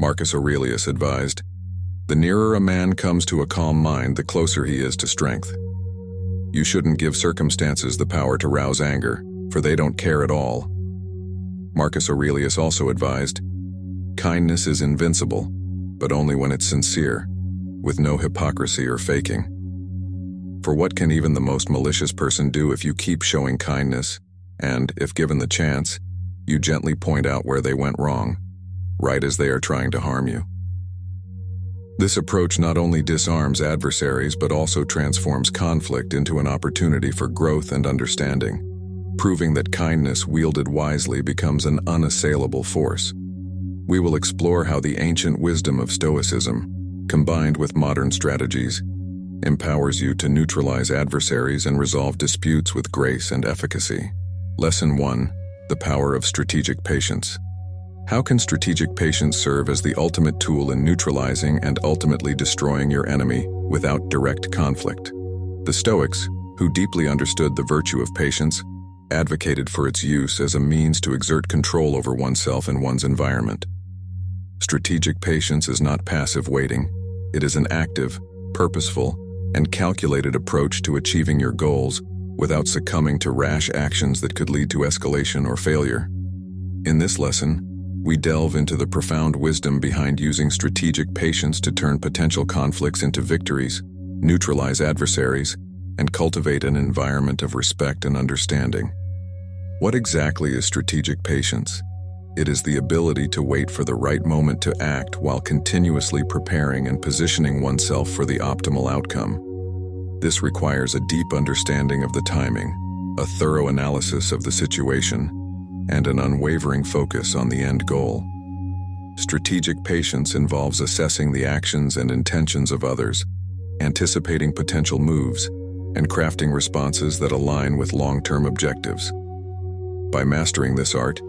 Marcus Aurelius advised, "The nearer a man comes to a calm mind, the closer he is to strength." You shouldn't give circumstances the power to rouse anger, for they don't care at all. Marcus Aurelius also advised, "Kindness is invincible, but only when it's sincere, with no hypocrisy or faking." For what can even the most malicious person do if you keep showing kindness, and, if given the chance, you gently point out where they went wrong, right as they are trying to harm you? This approach not only disarms adversaries but also transforms conflict into an opportunity for growth and understanding, proving that kindness wielded wisely becomes an unassailable force. We will explore how the ancient wisdom of Stoicism, combined with modern strategies, empowers you to neutralize adversaries and resolve disputes with grace and efficacy. Lesson 1: The power of strategic patience. How can strategic patience serve as the ultimate tool in neutralizing and ultimately destroying your enemy without direct conflict? The Stoics, who deeply understood the virtue of patience, advocated for its use as a means to exert control over oneself and one's environment. Strategic patience is not passive waiting. It is an active, purposeful, and calculated approach to achieving your goals without succumbing to rash actions that could lead to escalation or failure. In this lesson, we delve into the profound wisdom behind using strategic patience to turn potential conflicts into victories, neutralize adversaries, and cultivate an environment of respect and understanding. What exactly is strategic patience? It is the ability to wait for the right moment to act while continuously preparing and positioning oneself for the optimal outcome. This requires a deep understanding of the timing, a thorough analysis of the situation, and an unwavering focus on the end goal. Strategic patience involves assessing the actions and intentions of others, anticipating potential moves, and crafting responses that align with long-term objectives. By mastering this art,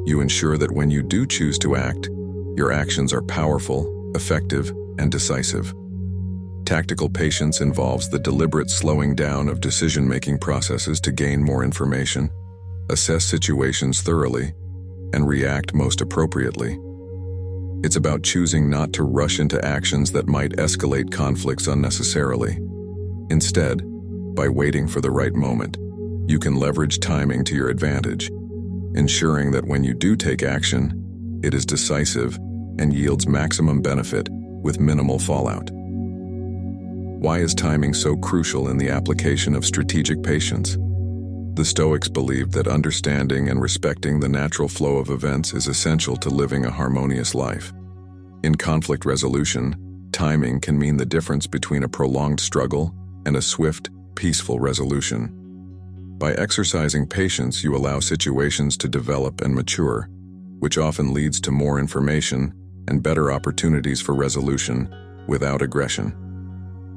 you ensure that when you do choose to act, your actions are powerful, effective, and decisive. Tactical patience involves the deliberate slowing down of decision-making processes to gain more information, assess situations thoroughly, and react most appropriately. It's about choosing not to rush into actions that might escalate conflicts unnecessarily. Instead, by waiting for the right moment, you can leverage timing to your advantage, ensuring that when you do take action, it is decisive and yields maximum benefit with minimal fallout. Why is timing so crucial in the application of strategic patience? The Stoics believed that understanding and respecting the natural flow of events is essential to living a harmonious life. In conflict resolution, timing can mean the difference between a prolonged struggle and a swift, peaceful resolution. By exercising patience, you allow situations to develop and mature, which often leads to more information and better opportunities for resolution without aggression.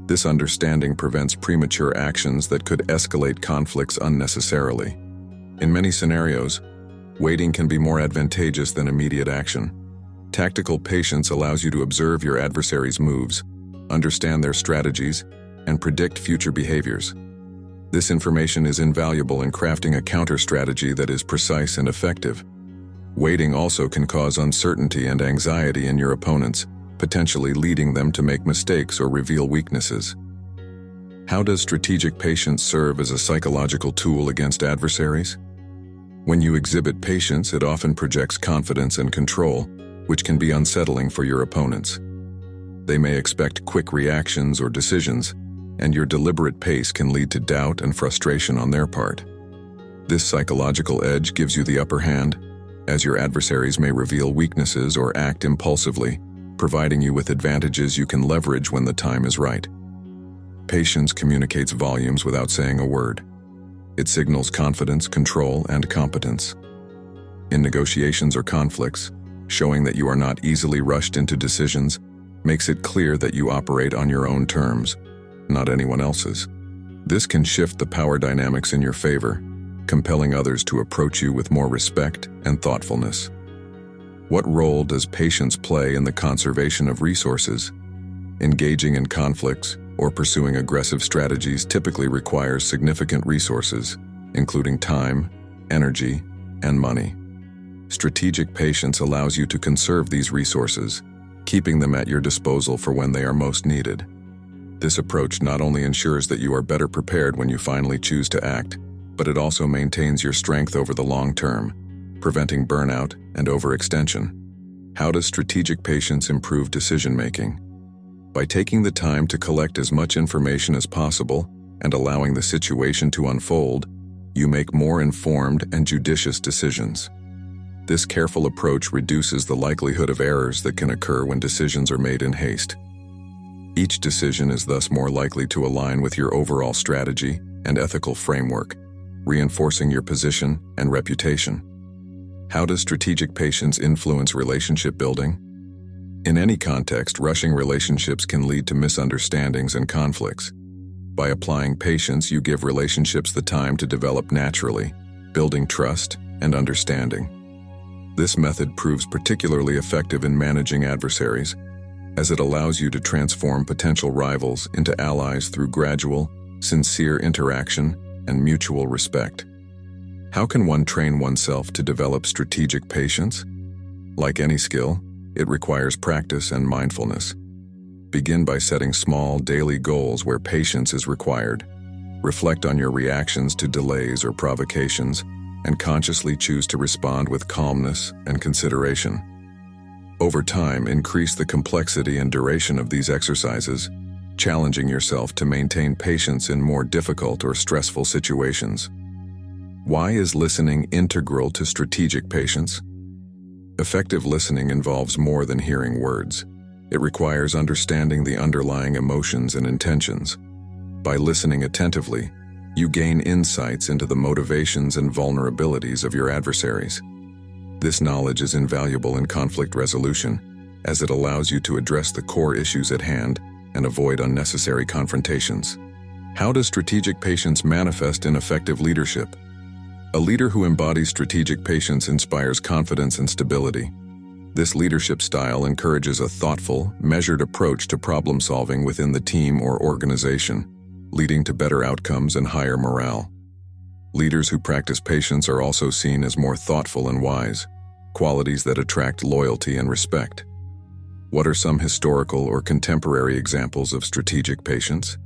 This understanding prevents premature actions that could escalate conflicts unnecessarily. In many scenarios, waiting can be more advantageous than immediate action. Tactical patience allows you to observe your adversary's moves, understand their strategies, and predict future behaviors. This information is invaluable in crafting a counter-strategy that is precise and effective. Waiting also can cause uncertainty and anxiety in your opponents, potentially leading them to make mistakes or reveal weaknesses. How does strategic patience serve as a psychological tool against adversaries? When you exhibit patience, it often projects confidence and control, which can be unsettling for your opponents. They may expect quick reactions or decisions, and your deliberate pace can lead to doubt and frustration on their part. This psychological edge gives you the upper hand, as your adversaries may reveal weaknesses or act impulsively, providing you with advantages you can leverage when the time is right. Patience communicates volumes without saying a word. It signals confidence, control, and competence. In negotiations or conflicts, showing that you are not easily rushed into decisions makes it clear that you operate on your own terms, not anyone else's. This can shift the power dynamics in your favor, compelling others to approach you with more respect and thoughtfulness. What role does patience play in the conservation of resources? Engaging in conflicts or pursuing aggressive strategies typically requires significant resources, including time, energy, and money. Strategic patience allows you to conserve these resources, keeping them at your disposal for when they are most needed. This approach not only ensures that you are better prepared when you finally choose to act, but it also maintains your strength over the long term, preventing burnout and overextension. How does strategic patience improve decision-making? By taking the time to collect as much information as possible and allowing the situation to unfold, you make more informed and judicious decisions. This careful approach reduces the likelihood of errors that can occur when decisions are made in haste. Each decision is thus more likely to align with your overall strategy and ethical framework, reinforcing your position and reputation. How does strategic patience influence relationship building? In any context, rushing relationships can lead to misunderstandings and conflicts. By applying patience, you give relationships the time to develop naturally, building trust and understanding. This method proves particularly effective in managing adversaries, as it allows you to transform potential rivals into allies through gradual, sincere interaction and mutual respect. How can one train oneself to develop strategic patience? Like any skill, it requires practice and mindfulness. Begin by setting small, daily goals where patience is required. Reflect on your reactions to delays or provocations, and consciously choose to respond with calmness and consideration. Over time, increase the complexity and duration of these exercises, challenging yourself to maintain patience in more difficult or stressful situations. Why is listening integral to strategic patience? Effective listening involves more than hearing words. It requires understanding the underlying emotions and intentions. By listening attentively, you gain insights into the motivations and vulnerabilities of your adversaries. This knowledge is invaluable in conflict resolution, as it allows you to address the core issues at hand and avoid unnecessary confrontations. How does strategic patience manifest in effective leadership? A leader who embodies strategic patience inspires confidence and stability. This leadership style encourages a thoughtful, measured approach to problem solving within the team or organization, leading to better outcomes and higher morale. Leaders who practice patience are also seen as more thoughtful and wise, qualities that attract loyalty and respect. What are some historical or contemporary examples of strategic patience?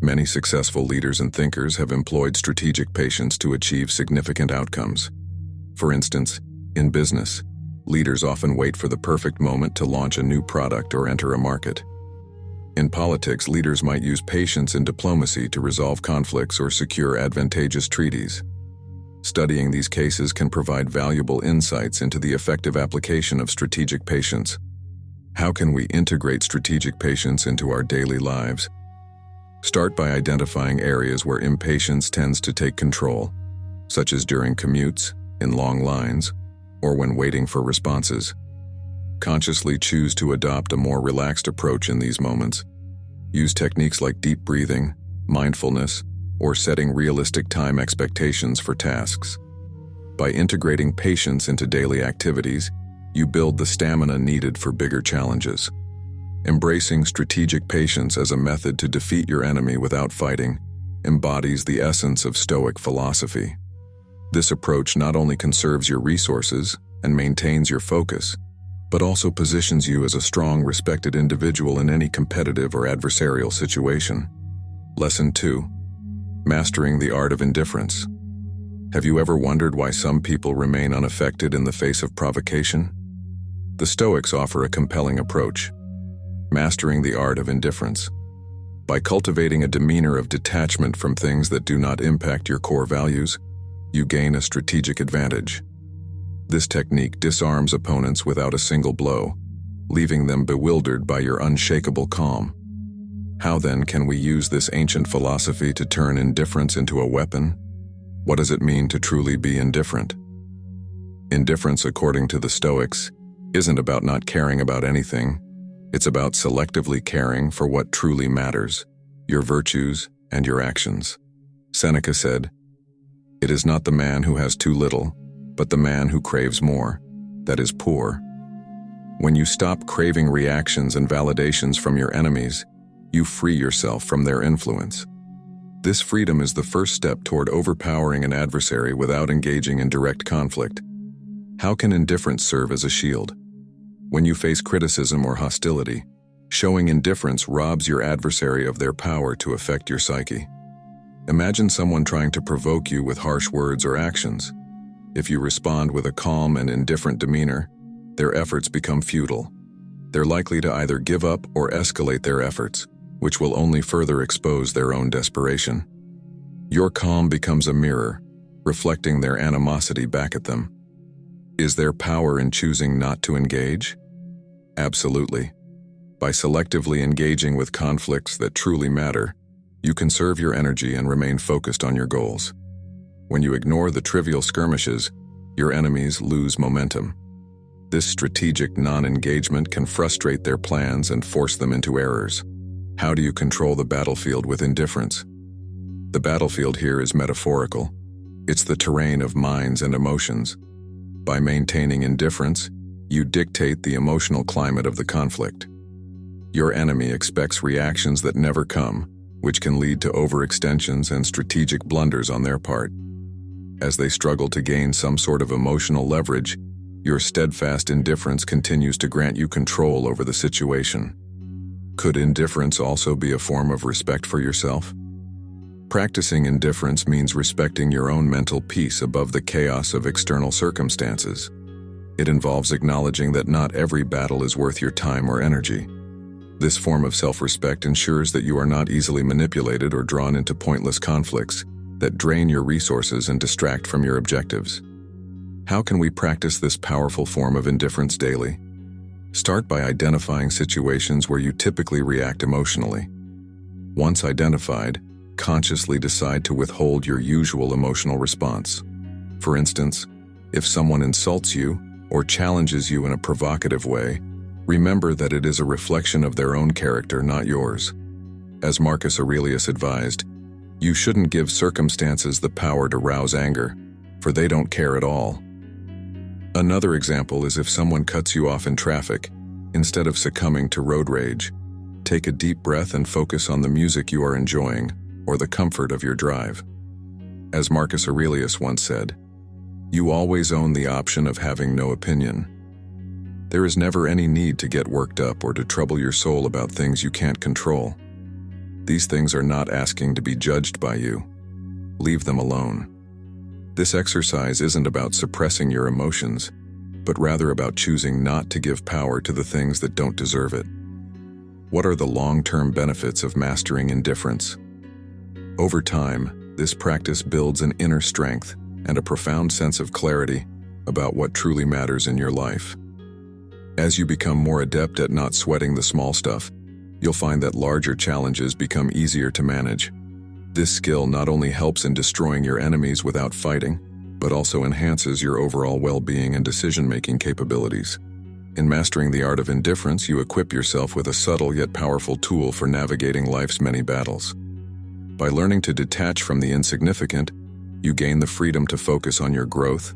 Many successful leaders and thinkers have employed strategic patience to achieve significant outcomes. For instance, in business, leaders often wait for the perfect moment to launch a new product or enter a market. In politics, leaders might use patience in diplomacy to resolve conflicts or secure advantageous treaties. Studying these cases can provide valuable insights into the effective application of strategic patience. How can we integrate strategic patience into our daily lives? Start by identifying areas where impatience tends to take control, such as during commutes, in long lines, or when waiting for responses. Consciously choose to adopt a more relaxed approach in these moments. Use techniques like deep breathing, mindfulness, or setting realistic time expectations for tasks. By integrating patience into daily activities, you build the stamina needed for bigger challenges. Embracing strategic patience as a method to defeat your enemy without fighting embodies the essence of Stoic philosophy. This approach not only conserves your resources and maintains your focus, but also positions you as a strong, respected individual in any competitive or adversarial situation. Lesson 2. Mastering the Art of Indifference. Have you ever wondered why some people remain unaffected in the face of provocation? The Stoics offer a compelling approach: mastering the art of indifference. By cultivating a demeanor of detachment from things that do not impact your core values, you gain a strategic advantage. This technique disarms opponents without a single blow, leaving them bewildered by your unshakable calm. How then can we use this ancient philosophy to turn indifference into a weapon? What does it mean to truly be indifferent? Indifference, according to the Stoics, isn't about not caring about anything. It's about selectively caring for what truly matters, your virtues and your actions. Seneca said, "It is not the man who has too little, but the man who craves more, that is poor." When you stop craving reactions and validations from your enemies, you free yourself from their influence. This freedom is the first step toward overpowering an adversary without engaging in direct conflict. How can indifference serve as a shield? When you face criticism or hostility, showing indifference robs your adversary of their power to affect your psyche. Imagine someone trying to provoke you with harsh words or actions. If you respond with a calm and indifferent demeanor, their efforts become futile. They're likely to either give up or escalate their efforts, which will only further expose their own desperation. Your calm becomes a mirror, reflecting their animosity back at them. Is there power in choosing not to engage? Absolutely. By selectively engaging with conflicts that truly matter, you conserve your energy and remain focused on your goals. When you ignore the trivial skirmishes, your enemies lose momentum. This strategic non-engagement can frustrate their plans and force them into errors. How do you control the battlefield with indifference? The battlefield here is metaphorical. It's the terrain of minds and emotions. By maintaining indifference, you dictate the emotional climate of the conflict. Your enemy expects reactions that never come, which can lead to overextensions and strategic blunders on their part. As they struggle to gain some sort of emotional leverage, your steadfast indifference continues to grant you control over the situation. Could indifference also be a form of respect for yourself? Practicing indifference means respecting your own mental peace above the chaos of external circumstances. It involves acknowledging that not every battle is worth your time or energy. This form of self-respect ensures that you are not easily manipulated or drawn into pointless conflicts that drain your resources and distract from your objectives. How can we practice this powerful form of indifference daily? Start by identifying situations where you typically react emotionally. Once identified, consciously decide to withhold your usual emotional response. For instance, if someone insults you or challenges you in a provocative way, remember that it is a reflection of their own character, not yours. As Marcus Aurelius advised, you shouldn't give circumstances the power to rouse anger, for they don't care at all. Another example is if someone cuts you off in traffic, instead of succumbing to road rage, take a deep breath and focus on the music you are enjoying or the comfort of your drive. As Marcus Aurelius once said, "You always own the option of having no opinion." There is never any need to get worked up or to trouble your soul about things you can't control. These things are not asking to be judged by you. Leave them alone. This exercise isn't about suppressing your emotions, but rather about choosing not to give power to the things that don't deserve it. What are the long-term benefits of mastering indifference? Over time, this practice builds an inner strength and a profound sense of clarity about what truly matters in your life. As you become more adept at not sweating the small stuff, you'll find that larger challenges become easier to manage. This skill not only helps in destroying your enemies without fighting, but also enhances your overall well-being and decision-making capabilities. In mastering the art of indifference, you equip yourself with a subtle yet powerful tool for navigating life's many battles. By learning to detach from the insignificant, you gain the freedom to focus on your growth,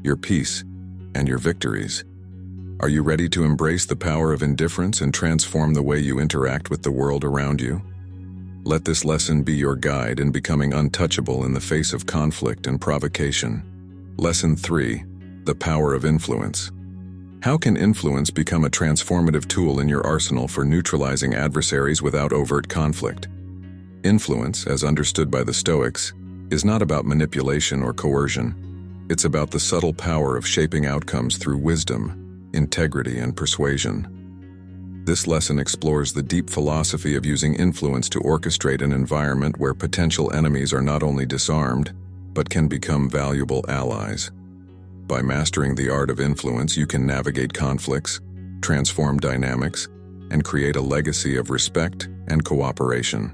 your peace, and your victories. Are you ready to embrace the power of indifference and transform the way you interact with the world around you? Let this lesson be your guide in becoming untouchable in the face of conflict and provocation. Lesson 3: The Power of Influence. How can influence become a transformative tool in your arsenal for neutralizing adversaries without overt conflict? Influence, as understood by the Stoics, is not about manipulation or coercion. It's about the subtle power of shaping outcomes through wisdom, integrity, and persuasion. This lesson explores the deep philosophy of using influence to orchestrate an environment where potential enemies are not only disarmed, but can become valuable allies. By mastering the art of influence, you can navigate conflicts, transform dynamics, and create a legacy of respect and cooperation.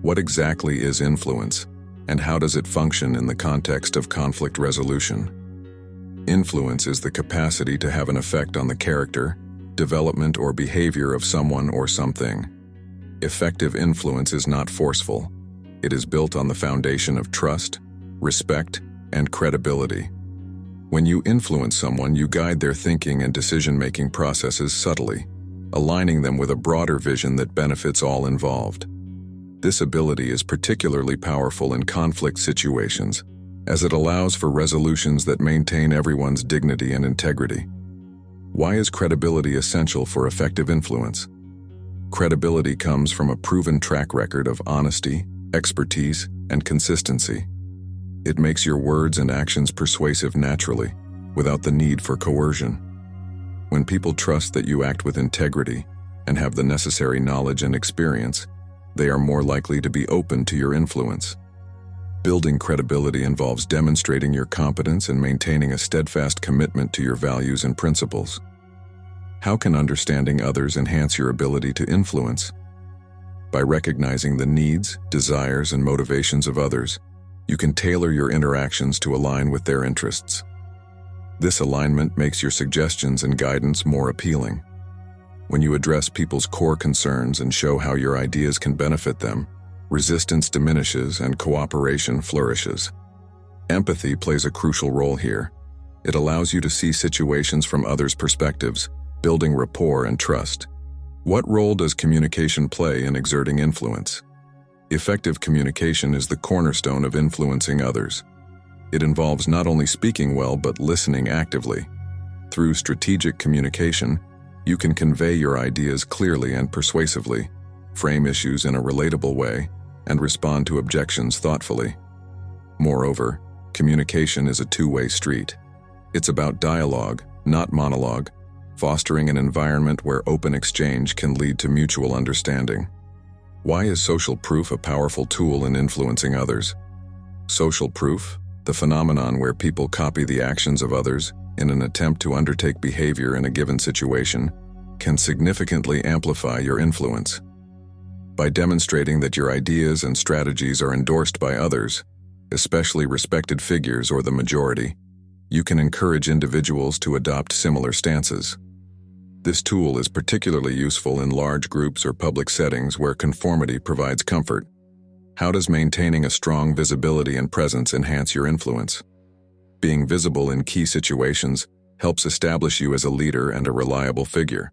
What exactly is influence, and how does it function in the context of conflict resolution? Influence is the capacity to have an effect on the character, development, or behavior of someone or something. Effective influence is not forceful. It is built on the foundation of trust, respect, and credibility. When you influence someone, you guide their thinking and decision-making processes subtly, aligning them with a broader vision that benefits all involved. This ability is particularly powerful in conflict situations, as it allows for resolutions that maintain everyone's dignity and integrity. Why is credibility essential for effective influence? Credibility comes from a proven track record of honesty, expertise, and consistency. It makes your words and actions persuasive naturally, without the need for coercion. When people trust that you act with integrity and have the necessary knowledge and experience, they are more likely to be open to your influence. Building credibility involves demonstrating your competence and maintaining a steadfast commitment to your values and principles. How can understanding others enhance your ability to influence? By recognizing the needs, desires, and motivations of others, you can tailor your interactions to align with their interests. This alignment makes your suggestions and guidance more appealing. When you address people's core concerns and show how your ideas can benefit them, resistance diminishes and cooperation flourishes. Empathy plays a crucial role here. It allows you to see situations from others' perspectives, building rapport and trust. What role does communication play in exerting influence? Effective communication is the cornerstone of influencing others. It involves not only speaking well but listening actively. Through strategic communication, you can convey your ideas clearly and persuasively, frame issues in a relatable way, and respond to objections thoughtfully. Moreover, communication is a two-way street. It's about dialogue, not monologue, fostering an environment where open exchange can lead to mutual understanding. Why is social proof a powerful tool in influencing others? Social proof, the phenomenon where people copy the actions of others in an attempt to undertake behavior in a given situation, can significantly amplify your influence. By demonstrating that your ideas and strategies are endorsed by others, especially respected figures or the majority, you can encourage individuals to adopt similar stances. This tool is particularly useful in large groups or public settings where conformity provides comfort. How does maintaining a strong visibility and presence enhance your influence? Being visible in key situations helps establish you as a leader and a reliable figure.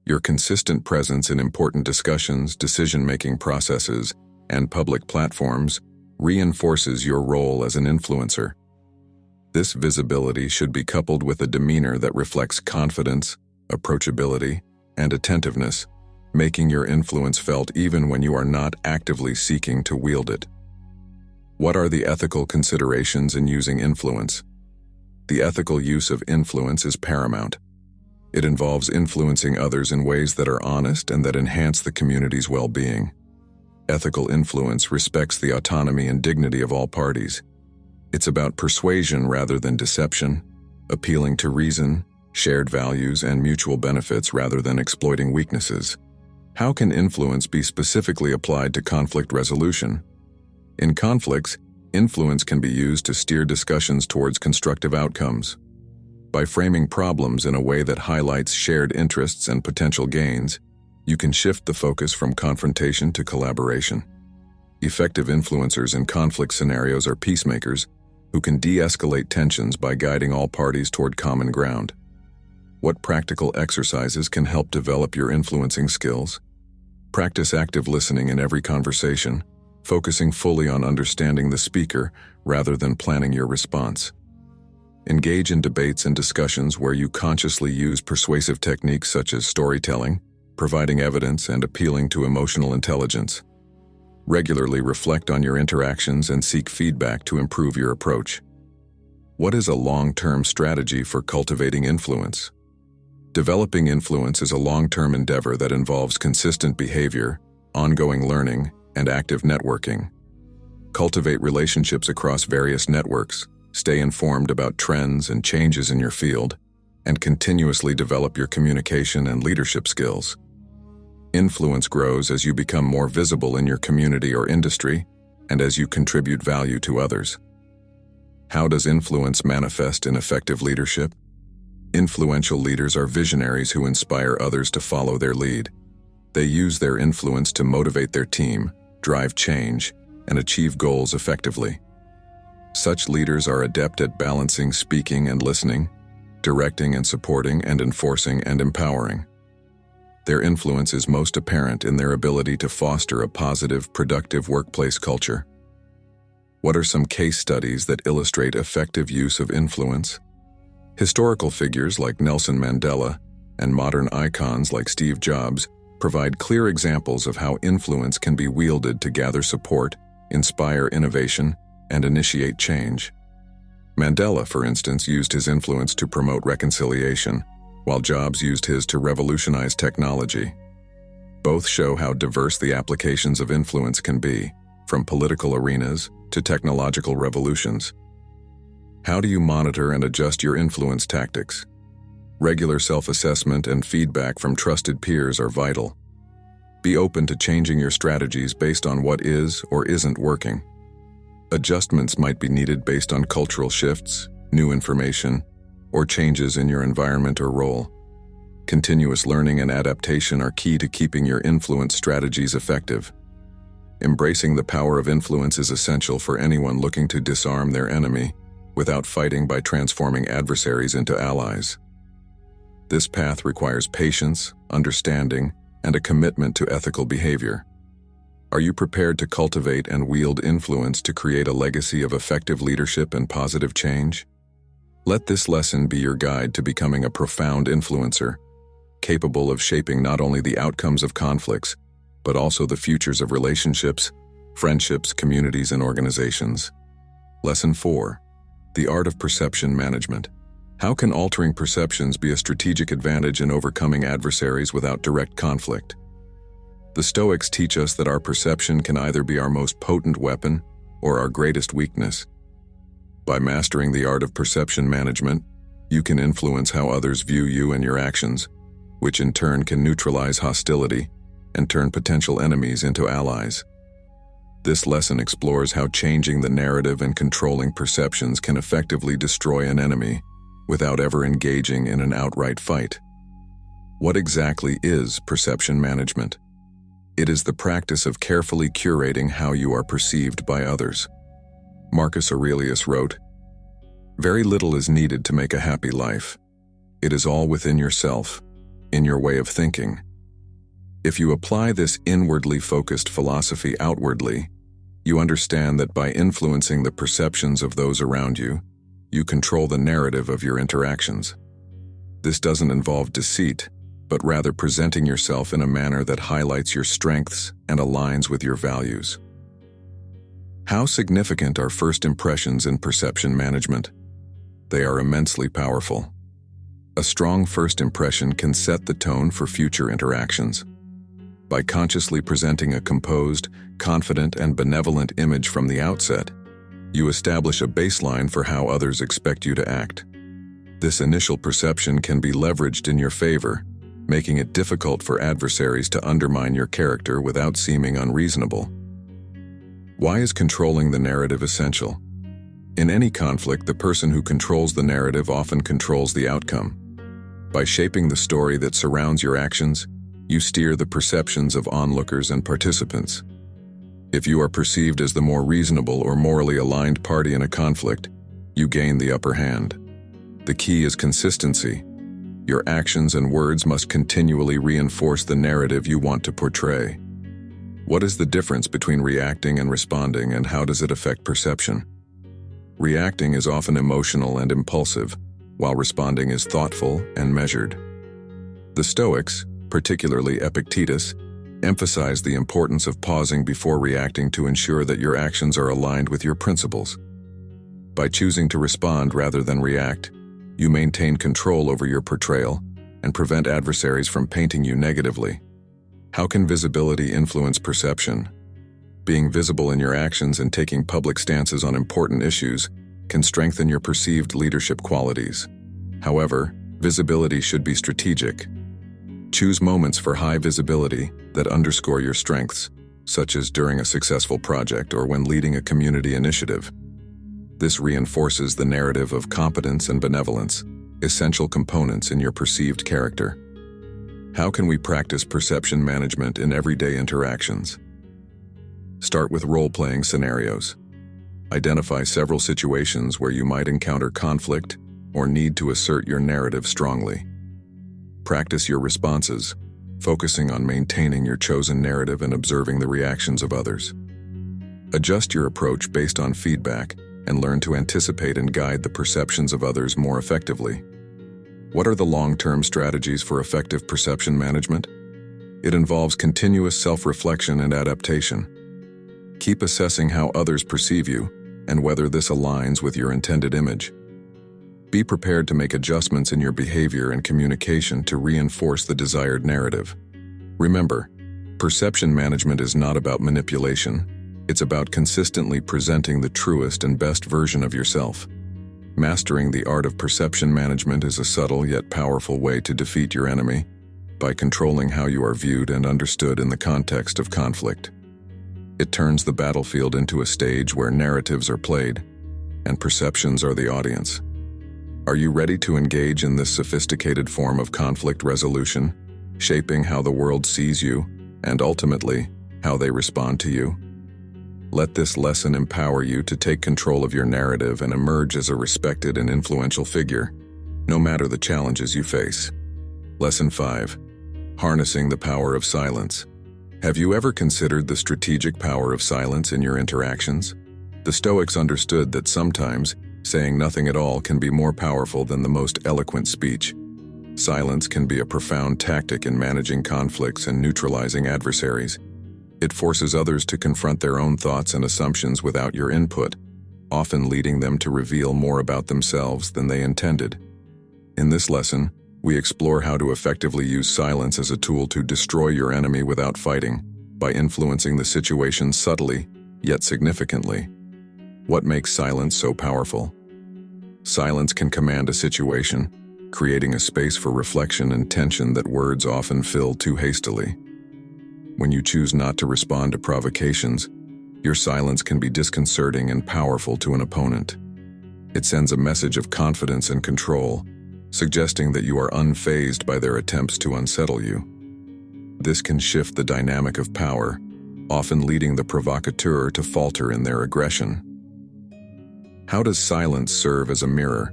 Your consistent presence in important discussions, decision-making processes, and public platforms reinforces your role as an influencer. This visibility should be coupled with a demeanor that reflects confidence, approachability, and attentiveness, making your influence felt even when you are not actively seeking to wield it. What are the ethical considerations in using influence? The ethical use of influence is paramount. It involves influencing others in ways that are honest and that enhance the community's well-being. Ethical influence respects the autonomy and dignity of all parties. It's about persuasion rather than deception, appealing to reason, shared values, and mutual benefits rather than exploiting weaknesses. How can influence be specifically applied to conflict resolution? In conflicts, influence can be used to steer discussions towards constructive outcomes. By framing problems in a way that highlights shared interests and potential gains, you can shift the focus from confrontation to collaboration. Effective influencers in conflict scenarios are peacemakers who can de-escalate tensions by guiding all parties toward common ground. What practical exercises can help develop your influencing skills? Practice active listening in every conversation, focusing fully on understanding the speaker rather than planning your response. Engage in debates and discussions where you consciously use persuasive techniques such as storytelling, providing evidence, and appealing to emotional intelligence. Regularly reflect on your interactions and seek feedback to improve your approach. What is a long-term strategy for cultivating influence? Developing influence is a long-term endeavor that involves consistent behavior, ongoing learning, and active networking. Cultivate relationships across various networks, stay informed about trends and changes in your field, and continuously develop your communication and leadership skills. Influence grows as you become more visible in your community or industry, and as you contribute value to others. How does influence manifest in effective leadership? Influential leaders are visionaries who inspire others to follow their lead. They use their influence to motivate their team, drive change, and achieve goals effectively. Such leaders are adept at balancing speaking and listening, directing and supporting, and enforcing and empowering. Their influence is most apparent in their ability to foster a positive, productive workplace culture. What are some case studies that illustrate effective use of influence? Historical figures like Nelson Mandela and modern icons like Steve Jobs provide clear examples of how influence can be wielded to gather support, inspire innovation, and initiate change. Mandela, for instance, used his influence to promote reconciliation, while Jobs used his to revolutionize technology. Both show how diverse the applications of influence can be, from political arenas to technological revolutions. How do you monitor and adjust your influence tactics? Regular self-assessment and feedback from trusted peers are vital. Be open to changing your strategies based on what is or isn't working. Adjustments might be needed based on cultural shifts, new information, or changes in your environment or role. Continuous learning and adaptation are key to keeping your influence strategies effective. Embracing the power of influence is essential for anyone looking to disarm their enemy without fighting by transforming adversaries into allies. This path requires patience, understanding, and a commitment to ethical behavior. Are you prepared to cultivate and wield influence to create a legacy of effective leadership and positive change? Let this lesson be your guide to becoming a profound influencer, capable of shaping not only the outcomes of conflicts, but also the futures of relationships, friendships, communities, and organizations. Lesson 4. The Art of Perception Management. How can altering perceptions be a strategic advantage in overcoming adversaries without direct conflict? The Stoics teach us that our perception can either be our most potent weapon or our greatest weakness. By mastering the art of perception management, you can influence how others view you and your actions, which in turn can neutralize hostility and turn potential enemies into allies. This lesson explores how changing the narrative and controlling perceptions can effectively destroy an enemy without ever engaging in an outright fight. What exactly is perception management? It is the practice of carefully curating how you are perceived by others. Marcus Aurelius wrote, "Very little is needed to make a happy life. It is all within yourself, in your way of thinking." If you apply this inwardly focused philosophy outwardly, you understand that by influencing the perceptions of those around you, you control the narrative of your interactions. This doesn't involve deceit, but rather presenting yourself in a manner that highlights your strengths and aligns with your values. How significant are first impressions in perception management? They are immensely powerful. A strong first impression can set the tone for future interactions. By consciously presenting a composed, confident, and benevolent image from the outset, you establish a baseline for how others expect you to act. This initial perception can be leveraged in your favor, making it difficult for adversaries to undermine your character without seeming unreasonable. Why is controlling the narrative essential? In any conflict, the person who controls the narrative often controls the outcome. By shaping the story that surrounds your actions, you steer the perceptions of onlookers and participants. If you are perceived as the more reasonable or morally aligned party in a conflict, you gain the upper hand. The key is consistency. Your actions and words must continually reinforce the narrative you want to portray. What is the difference between reacting and responding, and how does it affect perception? Reacting is often emotional and impulsive, while responding is thoughtful and measured. The Stoics, particularly Epictetus, emphasize the importance of pausing before reacting to ensure that your actions are aligned with your principles. By choosing to respond rather than react, you maintain control over your portrayal and prevent adversaries from painting you negatively. How can visibility influence perception? Being visible in your actions and taking public stances on important issues can strengthen your perceived leadership qualities. However, visibility should be strategic. Choose moments for high visibility that underscore your strengths, such as during a successful project or when leading a community initiative. This reinforces the narrative of competence and benevolence, essential components in your perceived character. How can we practice perception management in everyday interactions? Start with role-playing scenarios. Identify several situations where you might encounter conflict or need to assert your narrative strongly. Practice your responses, focusing on maintaining your chosen narrative and observing the reactions of others. Adjust your approach based on feedback, and learn to anticipate and guide the perceptions of others more effectively. What are the long-term strategies for effective perception management? It involves continuous self-reflection and adaptation. Keep assessing how others perceive you and whether this aligns with your intended image. Be prepared to make adjustments in your behavior and communication to reinforce the desired narrative. Remember, perception management is not about manipulation. It's about consistently presenting the truest and best version of yourself. Mastering the art of perception management is a subtle yet powerful way to defeat your enemy by controlling how you are viewed and understood in the context of conflict. It turns the battlefield into a stage where narratives are played and perceptions are the audience. Are you ready to engage in this sophisticated form of conflict resolution, shaping how the world sees you and ultimately how they respond to you? Let this lesson empower you to take control of your narrative and emerge as a respected and influential figure, no matter the challenges you face. Lesson 5. Harnessing the power of silence. Have you ever considered the strategic power of silence in your interactions? The Stoics understood that sometimes saying nothing at all can be more powerful than the most eloquent speech. Silence can be a profound tactic in managing conflicts and neutralizing adversaries. It forces others to confront their own thoughts and assumptions without your input, often leading them to reveal more about themselves than they intended. In this lesson, we explore how to effectively use silence as a tool to destroy your enemy without fighting, by influencing the situation subtly, yet significantly. What makes silence so powerful? Silence can command a situation, creating a space for reflection and tension that words often fill too hastily. When you choose not to respond to provocations, your silence can be disconcerting and powerful to an opponent. It sends a message of confidence and control, suggesting that you are unfazed by their attempts to unsettle you. This can shift the dynamic of power, often leading the provocateur to falter in their aggression. How does silence serve as a mirror?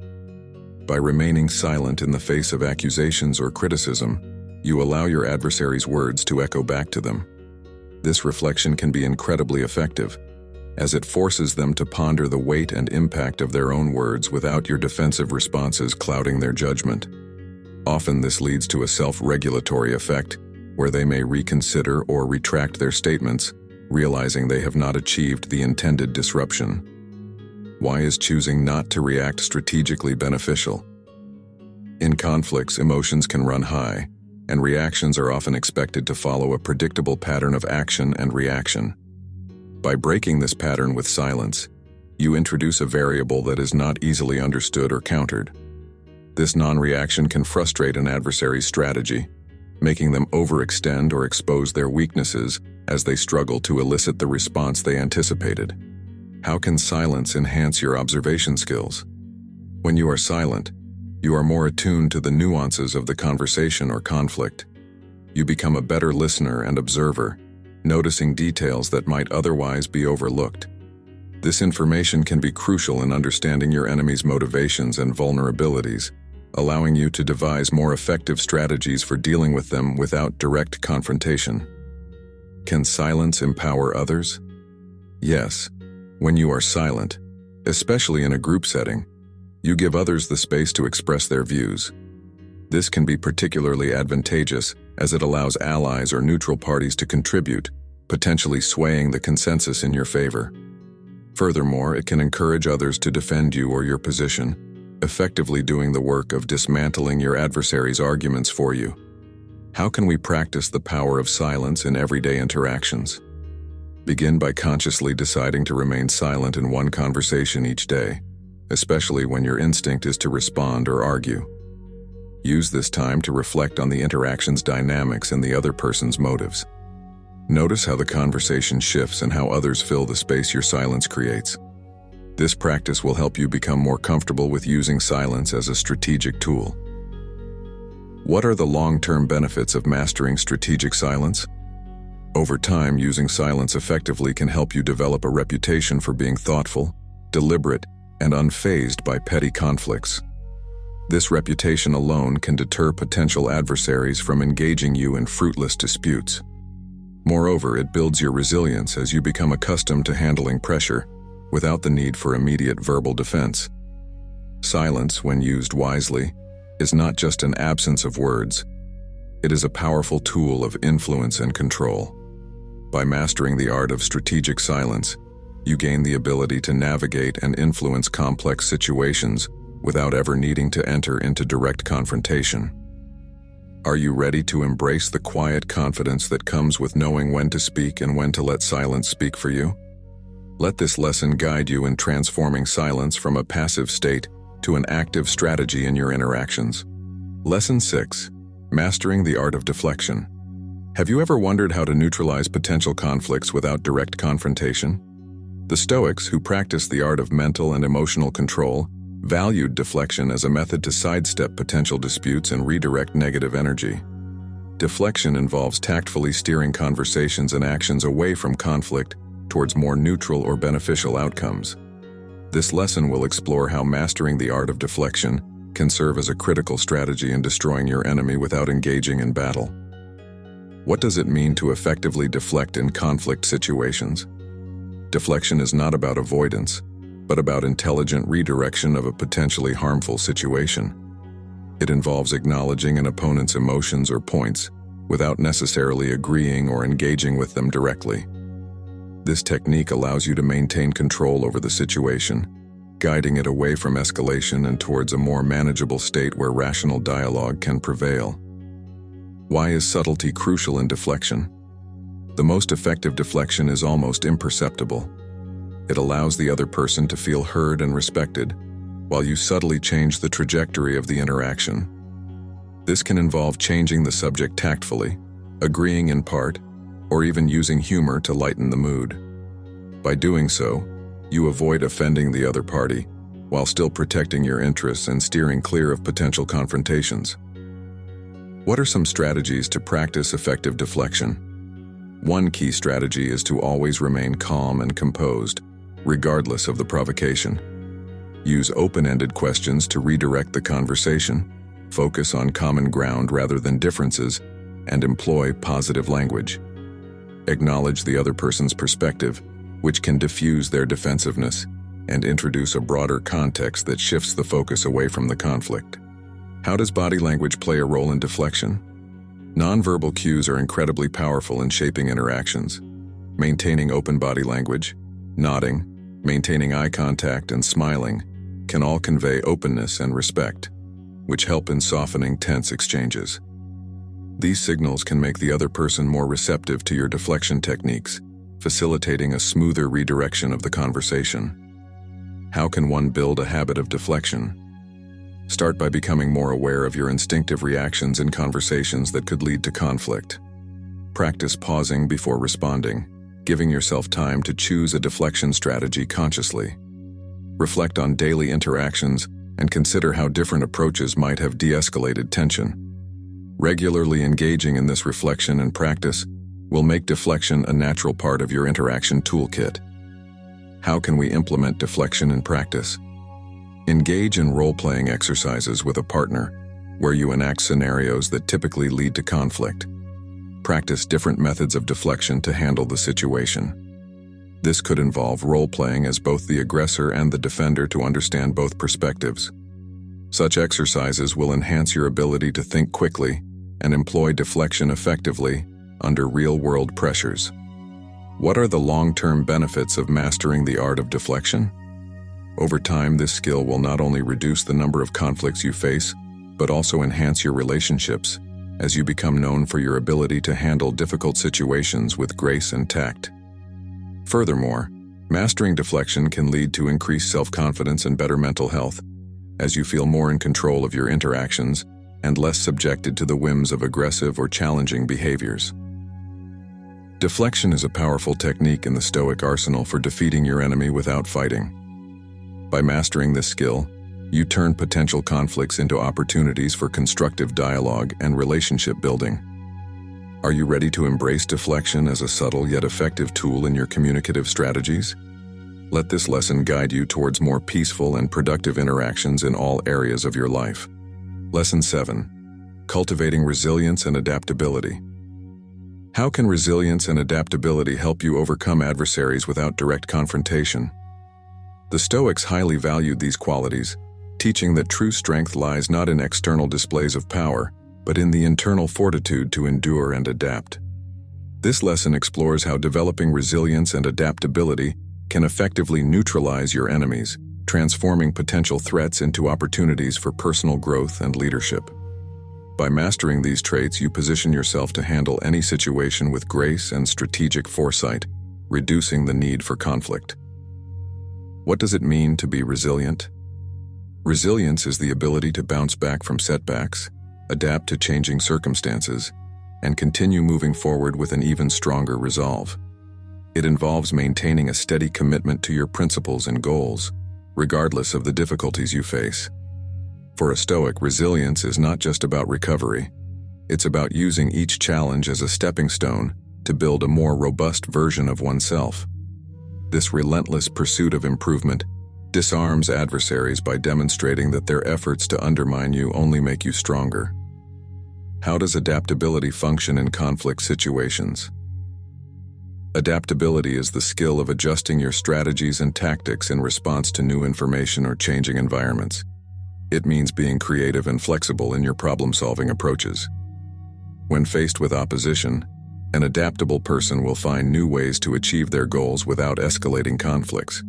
By remaining silent in the face of accusations or criticism, you allow your adversary's words to echo back to them. This reflection can be incredibly effective, as it forces them to ponder the weight and impact of their own words without your defensive responses clouding their judgment. Often this leads to a self-regulatory effect, where they may reconsider or retract their statements, realizing they have not achieved the intended disruption. Why is choosing not to react strategically beneficial? In conflicts, emotions can run high, and reactions are often expected to follow a predictable pattern of action and reaction. By breaking this pattern with silence, you introduce a variable that is not easily understood or countered. This non-reaction can frustrate an adversary's strategy, making them overextend or expose their weaknesses as they struggle to elicit the response they anticipated. How can silence enhance your observation skills? When you are silent, you are more attuned to the nuances of the conversation or conflict. You become a better listener and observer, noticing details that might otherwise be overlooked. This information can be crucial in understanding your enemy's motivations and vulnerabilities, allowing you to devise more effective strategies for dealing with them without direct confrontation. Can silence empower others? Yes. When you are silent, especially in a group setting, you give others the space to express their views. This can be particularly advantageous as it allows allies or neutral parties to contribute, potentially swaying the consensus in your favor. Furthermore, it can encourage others to defend you or your position, effectively doing the work of dismantling your adversary's arguments for you. How can we practice the power of silence in everyday interactions? Begin by consciously deciding to remain silent in one conversation each day, especially when your instinct is to respond or argue. Use this time to reflect on the interaction's dynamics and the other person's motives. Notice how the conversation shifts and how others fill the space your silence creates. This practice will help you become more comfortable with using silence as a strategic tool. What are the long-term benefits of mastering strategic silence? Over time, using silence effectively can help you develop a reputation for being thoughtful, deliberate, and unfazed by petty conflicts. This reputation alone can deter potential adversaries from engaging you in fruitless disputes. Moreover, it builds your resilience as you become accustomed to handling pressure, without the need for immediate verbal defense. Silence, when used wisely, is not just an absence of words. It is a powerful tool of influence and control. By mastering the art of strategic silence, you gain the ability to navigate and influence complex situations without ever needing to enter into direct confrontation. Are you ready to embrace the quiet confidence that comes with knowing when to speak and when to let silence speak for you? Let this lesson guide you in transforming silence from a passive state to an active strategy in your interactions. Lesson 6. Mastering the Art of Deflection. Have you ever wondered how to neutralize potential conflicts without direct confrontation? The Stoics, who practiced the art of mental and emotional control, valued deflection as a method to sidestep potential disputes and redirect negative energy. Deflection involves tactfully steering conversations and actions away from conflict towards more neutral or beneficial outcomes. This lesson will explore how mastering the art of deflection can serve as a critical strategy in destroying your enemy without engaging in battle. What does it mean to effectively deflect in conflict situations? Deflection is not about avoidance, but about intelligent redirection of a potentially harmful situation. It involves acknowledging an opponent's emotions or points without necessarily agreeing or engaging with them directly. This technique allows you to maintain control over the situation, guiding it away from escalation and towards a more manageable state where rational dialogue can prevail. Why is subtlety crucial in deflection? The most effective deflection is almost imperceptible. It allows the other person to feel heard and respected, while you subtly change the trajectory of the interaction. This can involve changing the subject tactfully, agreeing in part, or even using humor to lighten the mood. By doing so, you avoid offending the other party, while still protecting your interests and steering clear of potential confrontations. What are some strategies to practice effective deflection? One key strategy is to always remain calm and composed, regardless of the provocation. Use open-ended questions to redirect the conversation, focus on common ground rather than differences, and employ positive language. Acknowledge the other person's perspective, which can diffuse their defensiveness, and introduce a broader context that shifts the focus away from the conflict. How does body language play a role in deflection? Nonverbal cues are incredibly powerful in shaping interactions. Maintaining open body language, nodding, maintaining eye contact, and smiling can all convey openness and respect, which help in softening tense exchanges. These signals can make the other person more receptive to your deflection techniques, facilitating a smoother redirection of the conversation. How can one build a habit of deflection? Start by becoming more aware of your instinctive reactions in conversations that could lead to conflict. Practice pausing before responding, giving yourself time to choose a deflection strategy consciously. Reflect on daily interactions and consider how different approaches might have de-escalated tension. Regularly engaging in this reflection and practice will make deflection a natural part of your interaction toolkit. How can we implement deflection in practice? Engage in role-playing exercises with a partner, where you enact scenarios that typically lead to conflict. Practice different methods of deflection to handle the situation. This could involve role-playing as both the aggressor and the defender to understand both perspectives. Such exercises will enhance your ability to think quickly and employ deflection effectively under real-world pressures. What are the long-term benefits of mastering the art of deflection? Over time, this skill will not only reduce the number of conflicts you face, but also enhance your relationships, as you become known for your ability to handle difficult situations with grace and tact. Furthermore, mastering deflection can lead to increased self-confidence and better mental health, as you feel more in control of your interactions and less subjected to the whims of aggressive or challenging behaviors. Deflection is a powerful technique in the Stoic arsenal for defeating your enemy without fighting. By mastering this skill, you turn potential conflicts into opportunities for constructive dialogue and relationship building. Are you ready to embrace deflection as a subtle yet effective tool in your communicative strategies? Let this lesson guide you towards more peaceful and productive interactions in all areas of your life. Lesson 7. Cultivating resilience and adaptability. How can resilience and adaptability help you overcome adversaries without direct confrontation? The Stoics highly valued these qualities, teaching that true strength lies not in external displays of power, but in the internal fortitude to endure and adapt. This lesson explores how developing resilience and adaptability can effectively neutralize your enemies, transforming potential threats into opportunities for personal growth and leadership. By mastering these traits, you position yourself to handle any situation with grace and strategic foresight, reducing the need for conflict. What does it mean to be resilient? Resilience is the ability to bounce back from setbacks, adapt to changing circumstances, and continue moving forward with an even stronger resolve. It involves maintaining a steady commitment to your principles and goals, regardless of the difficulties you face. For a Stoic, resilience is not just about recovery. It's about using each challenge as a stepping stone to build a more robust version of oneself. This relentless pursuit of improvement disarms adversaries by demonstrating that their efforts to undermine you only make you stronger. How does adaptability function in conflict situations? Adaptability is the skill of adjusting your strategies and tactics in response to new information or changing environments. It means being creative and flexible in your problem-solving approaches. When faced with opposition, an adaptable person will find new ways to achieve their goals without escalating conflicts.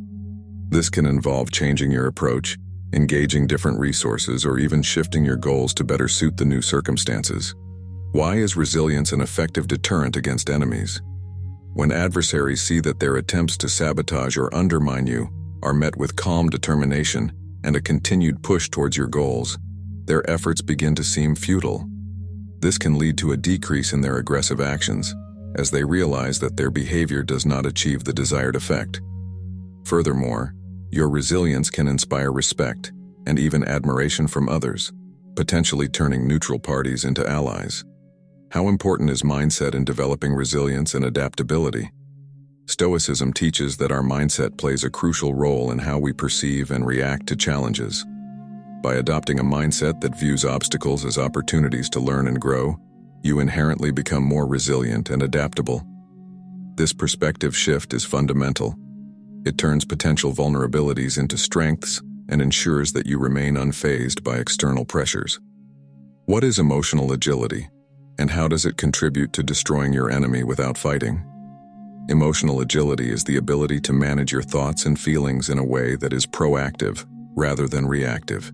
This can involve changing your approach, engaging different resources, or even shifting your goals to better suit the new circumstances. Why is resilience an effective deterrent against enemies? When adversaries see that their attempts to sabotage or undermine you are met with calm determination and a continued push towards your goals, their efforts begin to seem futile. This can lead to a decrease in their aggressive actions, as they realize that their behavior does not achieve the desired effect. Furthermore, your resilience can inspire respect and even admiration from others, potentially turning neutral parties into allies. How important is mindset in developing resilience and adaptability? Stoicism teaches that our mindset plays a crucial role in how we perceive and react to challenges. By adopting a mindset that views obstacles as opportunities to learn and grow, you inherently become more resilient and adaptable. This perspective shift is fundamental. It turns potential vulnerabilities into strengths and ensures that you remain unfazed by external pressures. What is emotional agility, and how does it contribute to destroying your enemy without fighting? Emotional agility is the ability to manage your thoughts and feelings in a way that is proactive rather than reactive.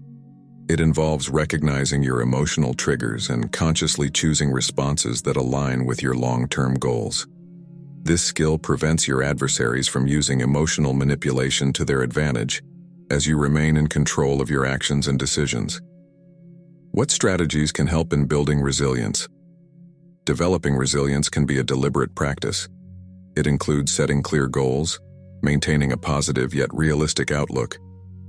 It involves recognizing your emotional triggers and consciously choosing responses that align with your long-term goals. This skill prevents your adversaries from using emotional manipulation to their advantage, as you remain in control of your actions and decisions. What strategies can help in building resilience? Developing resilience can be a deliberate practice. It includes setting clear goals, maintaining a positive yet realistic outlook,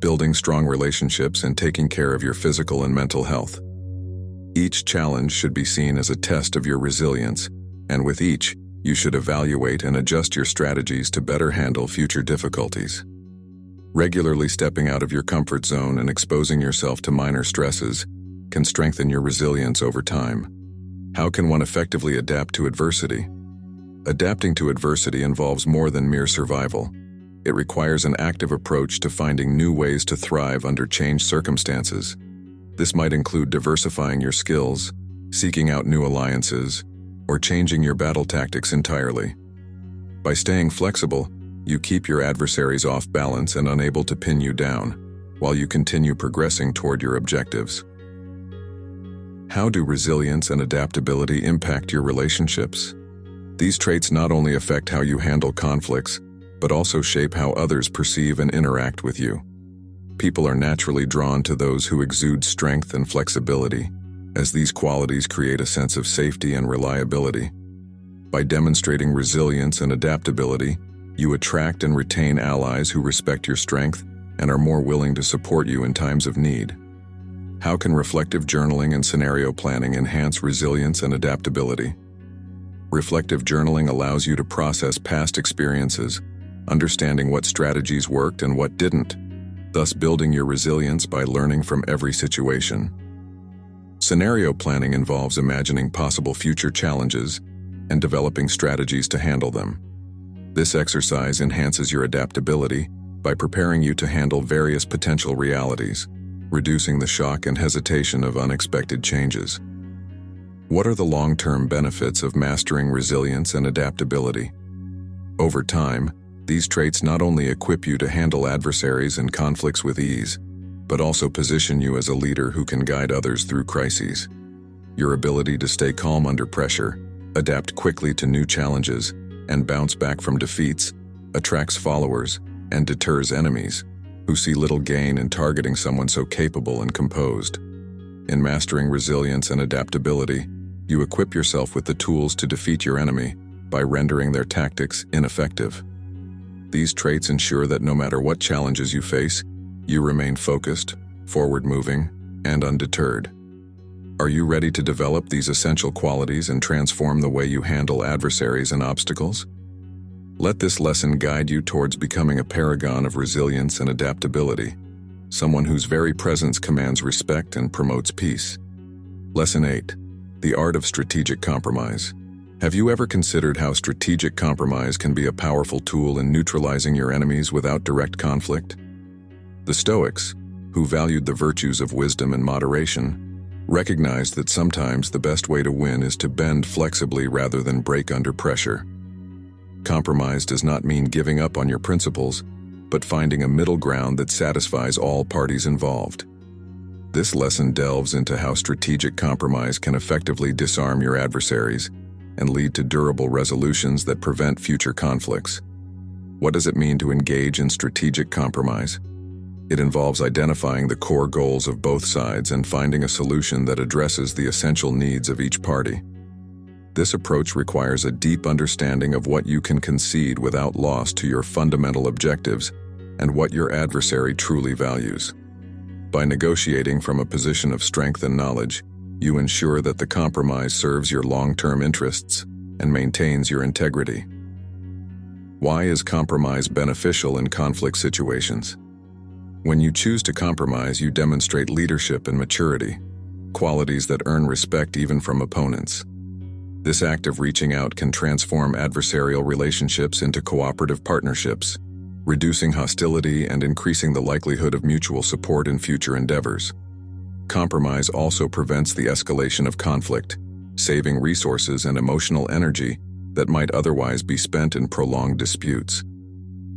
building strong relationships, and taking care of your physical and mental health. Each challenge should be seen as a test of your resilience, and with each, you should evaluate and adjust your strategies to better handle future difficulties. Regularly stepping out of your comfort zone and exposing yourself to minor stresses can strengthen your resilience over time. How can one effectively adapt to adversity? Adapting to adversity involves more than mere survival. It requires an active approach to finding new ways to thrive under changed circumstances. This might include diversifying your skills, seeking out new alliances, or changing your battle tactics entirely. By staying flexible, you keep your adversaries off balance and unable to pin you down, while you continue progressing toward your objectives. How do resilience and adaptability impact your relationships? These traits not only affect how you handle conflicts, but also shape how others perceive and interact with you. People are naturally drawn to those who exude strength and flexibility, as these qualities create a sense of safety and reliability. By demonstrating resilience and adaptability, you attract and retain allies who respect your strength and are more willing to support you in times of need. How can reflective journaling and scenario planning enhance resilience and adaptability? Reflective journaling allows you to process past experiences, understanding what strategies worked and what didn't, thus building your resilience by learning from every situation. Scenario planning involves imagining possible future challenges and developing strategies to handle them. This exercise enhances your adaptability by preparing you to handle various potential realities, reducing the shock and hesitation of unexpected changes. What are the long-term benefits of mastering resilience and adaptability? Over time, these traits not only equip you to handle adversaries and conflicts with ease, but also position you as a leader who can guide others through crises. Your ability to stay calm under pressure, adapt quickly to new challenges, and bounce back from defeats attracts followers and deters enemies who see little gain in targeting someone so capable and composed. In mastering resilience and adaptability, you equip yourself with the tools to defeat your enemy by rendering their tactics ineffective. These traits ensure that no matter what challenges you face, you remain focused, forward-moving, and undeterred. Are you ready to develop these essential qualities and transform the way you handle adversaries and obstacles? Let this lesson guide you towards becoming a paragon of resilience and adaptability, someone whose very presence commands respect and promotes peace. Lesson 8. The Art of Strategic Compromise. Have you ever considered how strategic compromise can be a powerful tool in neutralizing your enemies without direct conflict? The Stoics, who valued the virtues of wisdom and moderation, recognized that sometimes the best way to win is to bend flexibly rather than break under pressure. Compromise does not mean giving up on your principles, but finding a middle ground that satisfies all parties involved. This lesson delves into how strategic compromise can effectively disarm your adversaries and lead to durable resolutions that prevent future conflicts. What does it mean to engage in strategic compromise? It involves identifying the core goals of both sides and finding a solution that addresses the essential needs of each party. This approach requires a deep understanding of what you can concede without loss to your fundamental objectives and what your adversary truly values. By negotiating from a position of strength and knowledge, you ensure that the compromise serves your long-term interests and maintains your integrity. Why is compromise beneficial in conflict situations? When you choose to compromise, you demonstrate leadership and maturity, qualities that earn respect even from opponents. This act of reaching out can transform adversarial relationships into cooperative partnerships, reducing hostility and increasing the likelihood of mutual support in future endeavors. Compromise also prevents the escalation of conflict, saving resources and emotional energy that might otherwise be spent in prolonged disputes.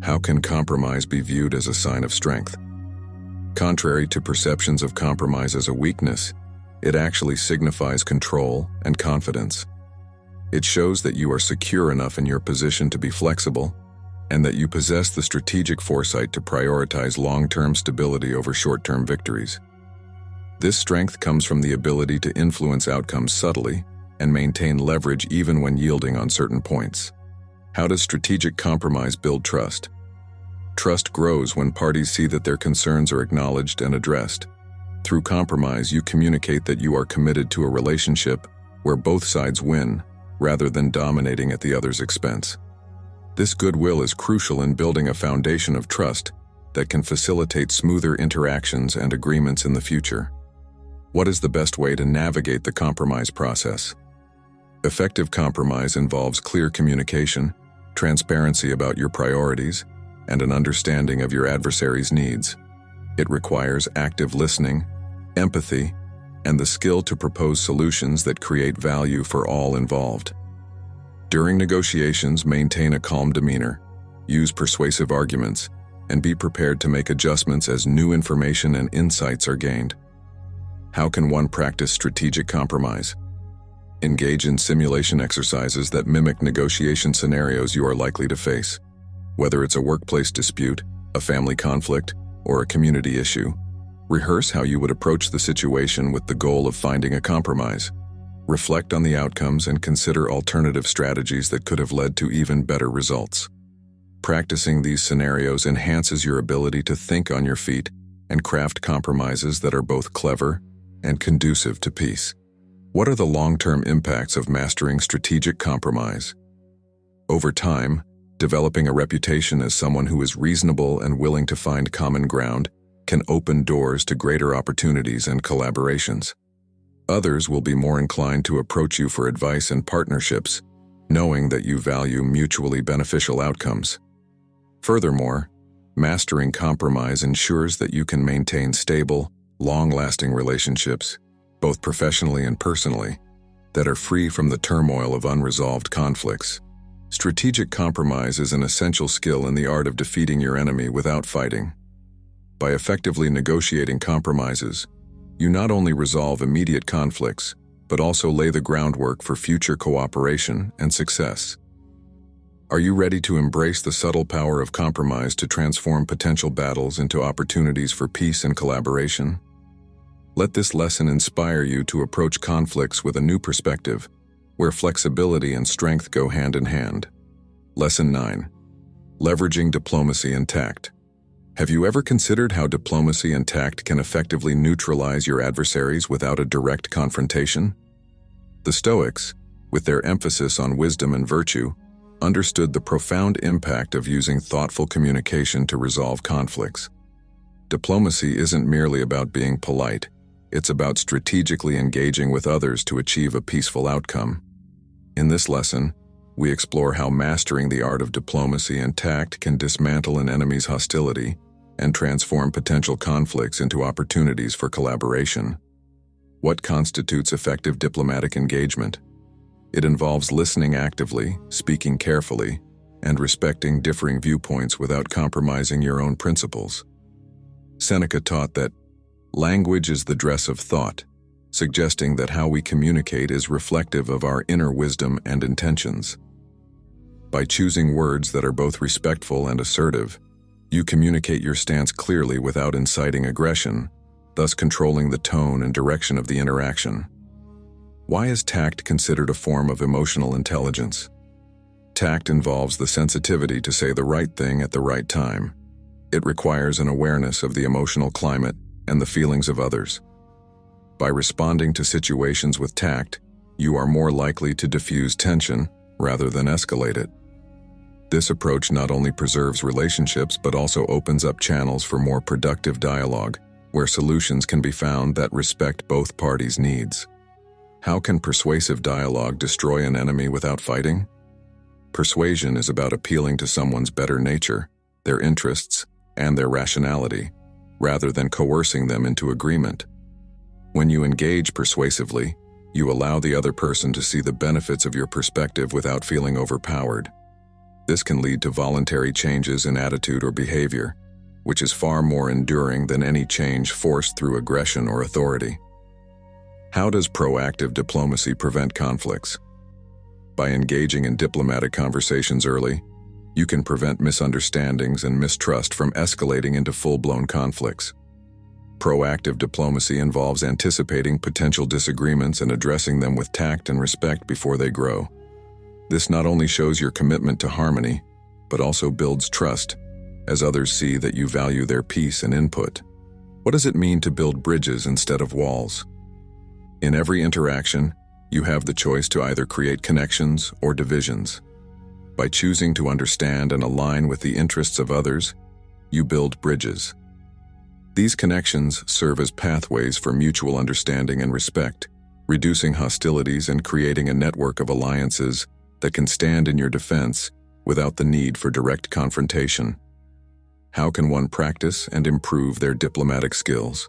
How can compromise be viewed as a sign of strength? Contrary to perceptions of compromise as a weakness, it actually signifies control and confidence. It shows that you are secure enough in your position to be flexible, and that you possess the strategic foresight to prioritize long-term stability over short-term victories. This strength comes from the ability to influence outcomes subtly and maintain leverage even when yielding on certain points. How does strategic compromise build trust? Trust grows when parties see that their concerns are acknowledged and addressed. Through compromise, you communicate that you are committed to a relationship where both sides win, rather than dominating at the other's expense. This goodwill is crucial in building a foundation of trust that can facilitate smoother interactions and agreements in the future. What is the best way to navigate the compromise process? Effective compromise involves clear communication, transparency about your priorities, and an understanding of your adversary's needs. It requires active listening, empathy, and the skill to propose solutions that create value for all involved. During negotiations, maintain a calm demeanor, use persuasive arguments, and be prepared to make adjustments as new information and insights are gained. How can one practice strategic compromise? Engage in simulation exercises that mimic negotiation scenarios you are likely to face. Whether it's a workplace dispute, a family conflict, or a community issue, rehearse how you would approach the situation with the goal of finding a compromise. Reflect on the outcomes and consider alternative strategies that could have led to even better results. Practicing these scenarios enhances your ability to think on your feet and craft compromises that are both clever and conducive to peace. What are the long-term impacts of mastering strategic compromise? Over time, developing a reputation as someone who is reasonable and willing to find common ground can open doors to greater opportunities and collaborations. Others will be more inclined to approach you for advice and partnerships, knowing that you value mutually beneficial outcomes. Furthermore, Mastering compromise ensures that you can maintain stable, long-lasting relationships, both professionally and personally, that are free from the turmoil of unresolved conflicts. Strategic compromise is an essential skill in the art of defeating your enemy without fighting. By effectively negotiating compromises, you not only resolve immediate conflicts, but also lay the groundwork for future cooperation and success. Are you ready to embrace the subtle power of compromise to transform potential battles into opportunities for peace and collaboration? Let this lesson inspire you to approach conflicts with a new perspective, where flexibility and strength go hand in hand. Lesson 9. Leveraging diplomacy and tact. Have you ever considered how diplomacy and tact can effectively neutralize your adversaries without a direct confrontation? The Stoics, with their emphasis on wisdom and virtue, understood the profound impact of using thoughtful communication to resolve conflicts. Diplomacy isn't merely about being polite, it's about strategically engaging with others to achieve a peaceful outcome. In this lesson, we explore how mastering the art of diplomacy and tact can dismantle an enemy's hostility and transform potential conflicts into opportunities for collaboration. What constitutes effective diplomatic engagement? It involves listening actively, speaking carefully, and respecting differing viewpoints without compromising your own principles. Seneca taught that language is the dress of thought, suggesting that how we communicate is reflective of our inner wisdom and intentions. By choosing words that are both respectful and assertive, you communicate your stance clearly without inciting aggression, thus controlling the tone and direction of the interaction. Why is tact considered a form of emotional intelligence? Tact involves the sensitivity to say the right thing at the right time. It requires an awareness of the emotional climate and the feelings of others. By responding to situations with tact, you are more likely to diffuse tension rather than escalate it. This approach not only preserves relationships but also opens up channels for more productive dialogue, where solutions can be found that respect both parties' needs. How can persuasive dialogue destroy an enemy without fighting? Persuasion is about appealing to someone's better nature, their interests, and their rationality, rather than coercing them into agreement. When you engage persuasively, you allow the other person to see the benefits of your perspective without feeling overpowered. This can lead to voluntary changes in attitude or behavior, which is far more enduring than any change forced through aggression or authority. How does proactive diplomacy prevent conflicts? By engaging in diplomatic conversations early, you can prevent misunderstandings and mistrust from escalating into full-blown conflicts. Proactive diplomacy involves anticipating potential disagreements and addressing them with tact and respect before they grow. This not only shows your commitment to harmony, but also builds trust, as others see that you value their peace and input. What does it mean to build bridges instead of walls? In every interaction, you have the choice to either create connections or divisions. By choosing to understand and align with the interests of others, you build bridges. These connections serve as pathways for mutual understanding and respect, reducing hostilities and creating a network of alliances that can stand in your defense without the need for direct confrontation. How can one practice and improve their diplomatic skills?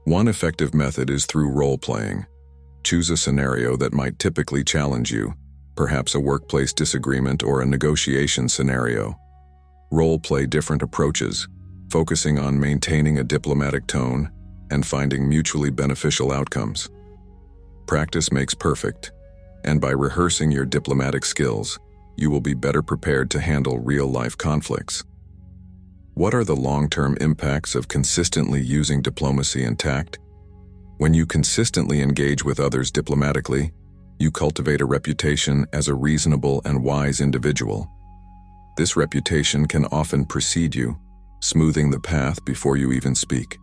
One effective method is through role-playing. Choose a scenario that might typically challenge you, perhaps a workplace disagreement or a negotiation scenario. Role-play different approaches, focusing on maintaining a diplomatic tone and finding mutually beneficial outcomes. Practice makes perfect, and by rehearsing your diplomatic skills, you will be better prepared to handle real-life conflicts. What are the long-term impacts of consistently using diplomacy and tact? When you consistently engage with others diplomatically, you cultivate a reputation as a reasonable and wise individual. This reputation can often precede you, smoothing the path before you even speak.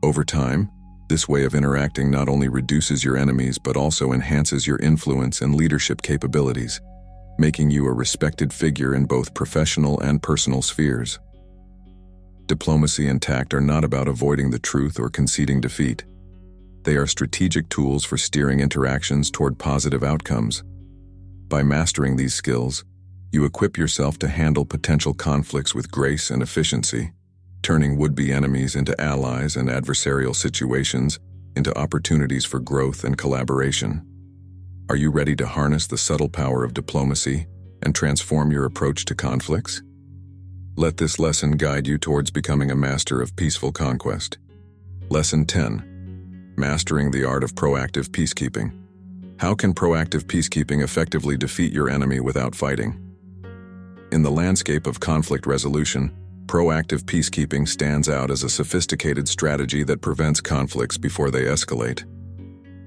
Over time, this way of interacting not only reduces your enemies but also enhances your influence and leadership capabilities, making you a respected figure in both professional and personal spheres. Diplomacy and tact are not about avoiding the truth or conceding defeat. They are strategic tools for steering interactions toward positive outcomes. By mastering these skills, You equip yourself to handle potential conflicts with grace and efficiency, turning would-be enemies into allies and adversarial situations into opportunities for growth and collaboration. Are you ready to harness the subtle power of diplomacy and transform your approach to conflicts? Let this lesson guide you towards becoming a master of peaceful conquest. Lesson 10. Mastering the Art of Proactive Peacekeeping. How can proactive peacekeeping effectively defeat your enemy without fighting? In the landscape of conflict resolution, proactive peacekeeping stands out as a sophisticated strategy that prevents conflicts before they escalate.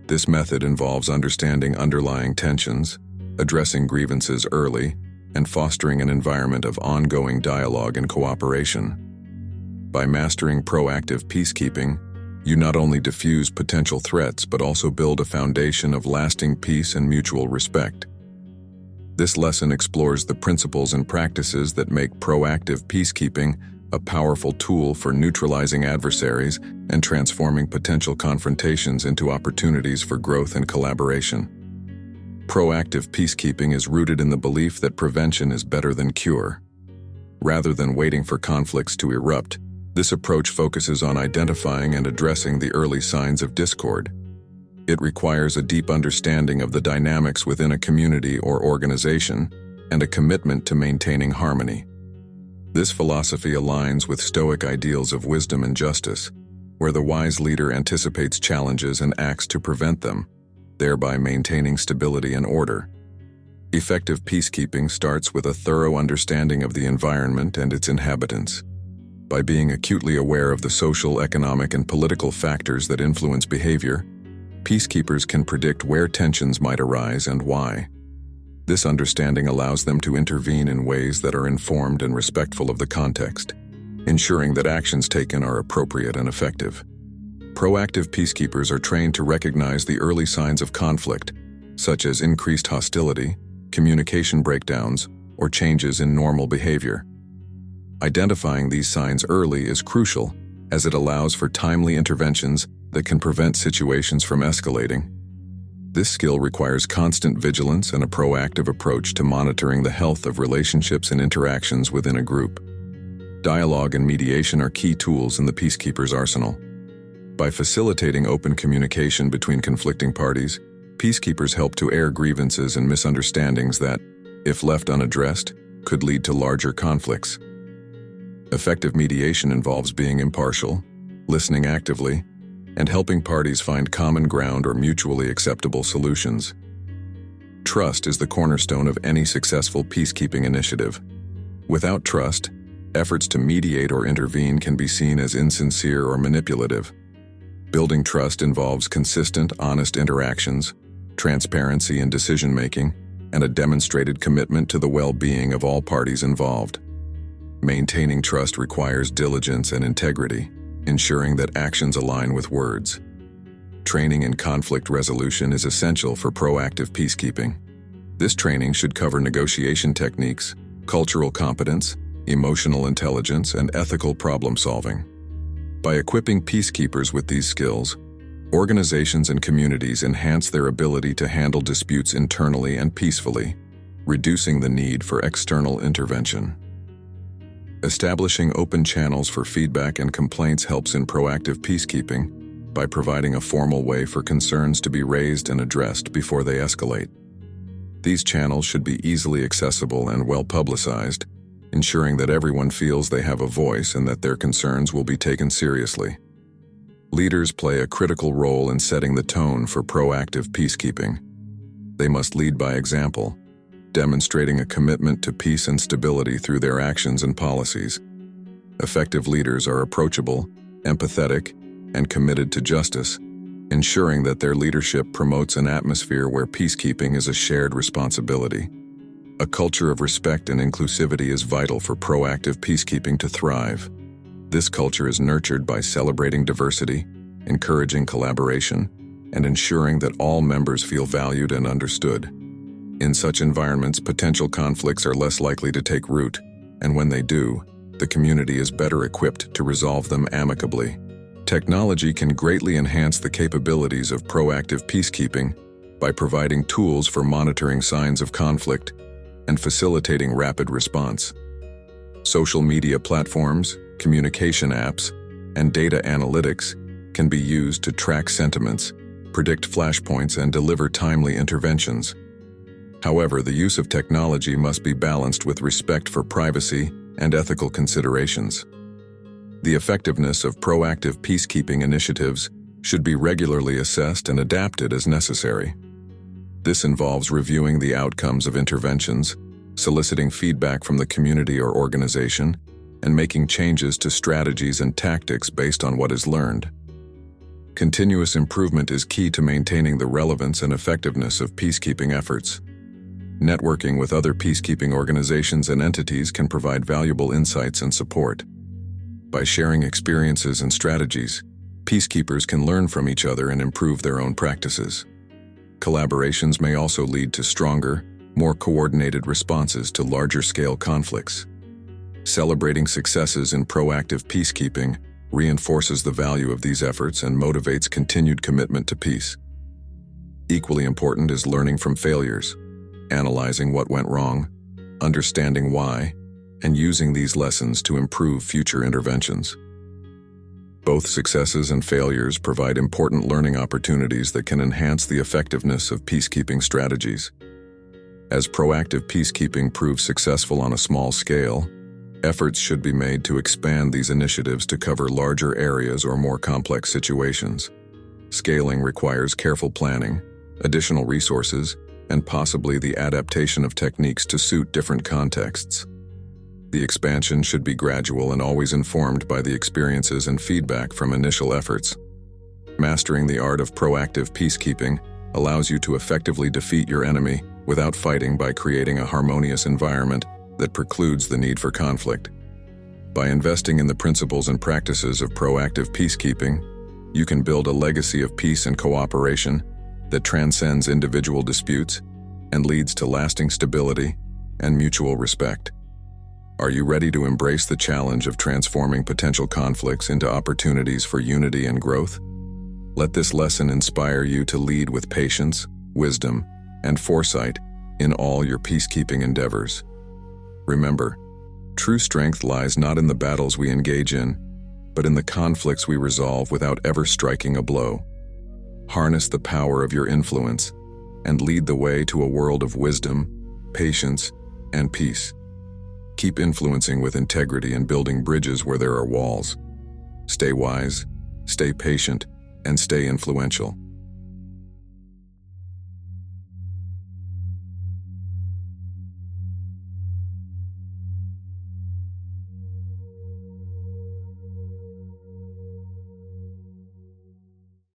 This method involves understanding underlying tensions, addressing grievances early, and fostering an environment of ongoing dialogue and cooperation. By mastering proactive peacekeeping, you not only diffuse potential threats but also build a foundation of lasting peace and mutual respect. This lesson explores the principles and practices that make proactive peacekeeping a powerful tool for neutralizing adversaries and transforming potential confrontations into opportunities for growth and collaboration. Proactive peacekeeping is rooted in the belief that prevention is better than cure. Rather than waiting for conflicts to erupt, this approach focuses on identifying and addressing the early signs of discord. It requires a deep understanding of the dynamics within a community or organization and a commitment to maintaining harmony. This philosophy aligns with Stoic ideals of wisdom and justice, where the wise leader anticipates challenges and acts to prevent them, thereby maintaining stability and order. Effective peacekeeping starts with a thorough understanding of the environment and its inhabitants. By being acutely aware of the social, economic, and political factors that influence behavior, peacekeepers can predict where tensions might arise and why. This understanding allows them to intervene in ways that are informed and respectful of the context, ensuring that actions taken are appropriate and effective. Proactive peacekeepers are trained to recognize the early signs of conflict, such as increased hostility, communication breakdowns, or changes in normal behavior. Identifying these signs early is crucial, as it allows for timely interventions that can prevent situations from escalating. This skill requires constant vigilance and a proactive approach to monitoring the health of relationships and interactions within a group. Dialogue and mediation are key tools in the peacekeeper's arsenal. By facilitating open communication between conflicting parties, peacekeepers help to air grievances and misunderstandings that, if left unaddressed, could lead to larger conflicts. Effective mediation involves being impartial, listening actively, and helping parties find common ground or mutually acceptable solutions. Trust is the cornerstone of any successful peacekeeping initiative. Without trust, efforts to mediate or intervene can be seen as insincere or manipulative. Building trust involves consistent, honest interactions, transparency in decision-making, and a demonstrated commitment to the well-being of all parties involved. Maintaining trust requires diligence and integrity, ensuring that actions align with words. Training in conflict resolution is essential for proactive peacekeeping. This training should cover negotiation techniques, cultural competence, emotional intelligence, and ethical problem-solving. By equipping peacekeepers with these skills, organizations and communities enhance their ability to handle disputes internally and peacefully, reducing the need for external intervention. Establishing open channels for feedback and complaints helps in proactive peacekeeping by providing a formal way for concerns to be raised and addressed before they escalate. These channels should be easily accessible and well-publicized, ensuring that everyone feels they have a voice and that their concerns will be taken seriously. Leaders play a critical role in setting the tone for proactive peacekeeping. They must lead by example, demonstrating a commitment to peace and stability through their actions and policies. Effective leaders are approachable, empathetic, and committed to justice, ensuring that their leadership promotes an atmosphere where peacekeeping is a shared responsibility. A culture of respect and inclusivity is vital for proactive peacekeeping to thrive. This culture is nurtured by celebrating diversity, encouraging collaboration, and ensuring that all members feel valued and understood. In such environments, potential conflicts are less likely to take root, and when they do, the community is better equipped to resolve them amicably. Technology can greatly enhance the capabilities of proactive peacekeeping by providing tools for monitoring signs of conflict, and facilitating rapid response. Social media platforms, communication apps, and data analytics can be used to track sentiments, predict flashpoints, and deliver timely interventions. However, the use of technology must be balanced with respect for privacy and ethical considerations. The effectiveness of proactive peacekeeping initiatives should be regularly assessed and adapted as necessary. This involves reviewing the outcomes of interventions, soliciting feedback from the community or organization, and making changes to strategies and tactics based on what is learned. Continuous improvement is key to maintaining the relevance and effectiveness of peacekeeping efforts. Networking with other peacekeeping organizations and entities can provide valuable insights and support. By sharing experiences and strategies, peacekeepers can learn from each other and improve their own practices. Collaborations may also lead to stronger, more coordinated responses to larger-scale conflicts. Celebrating successes in proactive peacekeeping reinforces the value of these efforts and motivates continued commitment to peace. Equally important is learning from failures, analyzing what went wrong, understanding why, and using these lessons to improve future interventions. Both successes and failures provide important learning opportunities that can enhance the effectiveness of peacekeeping strategies. As proactive peacekeeping proves successful on a small scale, efforts should be made to expand these initiatives to cover larger areas or more complex situations. Scaling requires careful planning, additional resources, and possibly the adaptation of techniques to suit different contexts. The expansion should be gradual and always informed by the experiences and feedback from initial efforts. Mastering the art of proactive peacekeeping allows you to effectively defeat your enemy without fighting by creating a harmonious environment that precludes the need for conflict. By investing in the principles and practices of proactive peacekeeping, you can build a legacy of peace and cooperation that transcends individual disputes and leads to lasting stability and mutual respect. Are you ready to embrace the challenge of transforming potential conflicts into opportunities for unity and growth? Let this lesson inspire you to lead with patience, wisdom, and foresight in all your peacekeeping endeavors. Remember, true strength lies not in the battles we engage in, but in the conflicts we resolve without ever striking a blow. Harness the power of your influence and lead the way to a world of wisdom, patience, and peace. Keep influencing with integrity and building bridges where there are walls. Stay wise, stay patient, and stay influential.